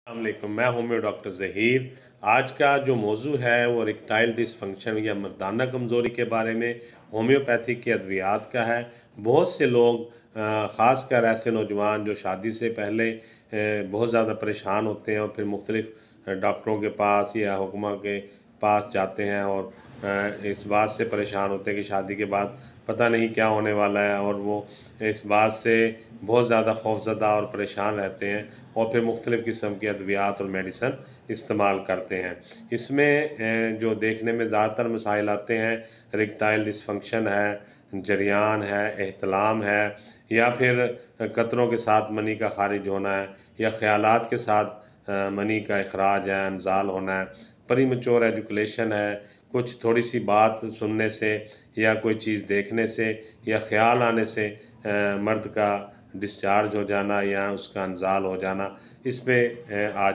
अस्सलामुअलैकुम, मैं homeo doctor Zaheer. आज का जो मौजू है वो इरेक्टाइल डिसफंक्शन या मर्दाना कमज़ोरी के बारे में होम्योपैथिक के अद्वियात का है। बहुत से लोग ख़ासकर ऐसे नौजवान जो शादी से पहले बहुत ज़्यादा परेशान होते हैं और फिर मुख्तलिफ़ डॉक्टरों के पास या हुक्मा के पास जाते हैं और इस बात से परेशान होते हैं कि शादी के बाद पता नहीं क्या होने वाला है, और वो इस बात से बहुत ज़्यादा खौफज़दा और परेशान रहते हैं और फिर मुख्तलिफ़ किस्म के अद्वियात और मेडिसन इस्तेमाल करते हैं। इसमें जो देखने में ज़्यादातर मसाइल आते हैं, इरेक्टाइल डिसफंक्शन है, जरियान है, एहतलाम है, या फिर कतरों के साथ मनी का खारिज होना है, या ख़यालात के साथ मनी का इखराज है, अनज़ाल होना है, प्रीमैच्योर एजुकेशन है, कुछ थोड़ी सी बात सुनने से या कोई चीज़ देखने से या ख़्याल आने से मर्द का डिस्चार्ज हो जाना या उसका इंज़ाल हो जाना। इस पे आज